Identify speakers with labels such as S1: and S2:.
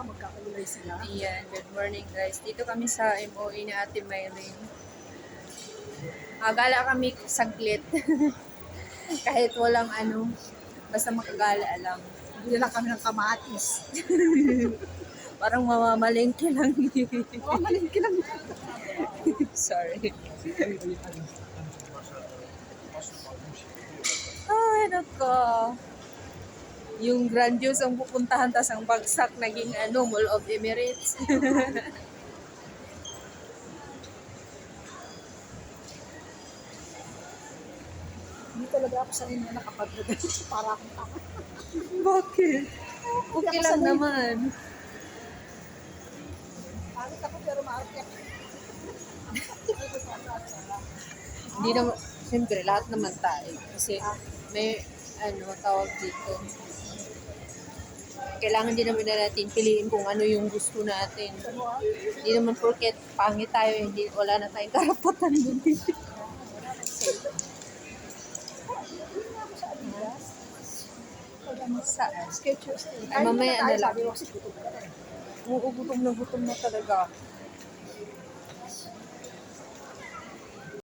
S1: magkakulay sila.
S2: Ayan, good morning guys. Dito kami sa MOA ni Ate Maylin. Gala kami saglit. Kahit walang ano, basta makagala lang.
S1: Bili lang kami ng kamatis.
S2: Parang mamamalengke lang.
S1: Mamalingki lang.
S2: Sorry. Ay, nako. Yung grandiose ang pupuntahan, tas ang bagsak naging Mall of Emirates.
S1: Hindi talaga ako sanay na nakapag-ganito para akong tanga.
S2: Bakit? Okay
S1: ako
S2: lang
S1: sanay.
S2: naman.
S1: Pangit ako pero maarte.
S2: Hindi naman, siyempre, lahat naman tayo. Kasi may, tawag dito. Kailangan din naman na natin piliin kung ano yung gusto natin. Hindi naman porket pangit tayo, hindi, wala na tayong karapatan dun. Saan?
S1: Sketchers.
S2: Ay, mamaya na lang.
S1: Sabi ko kasi gutom ka na eh.
S2: Oo, gutom na talaga.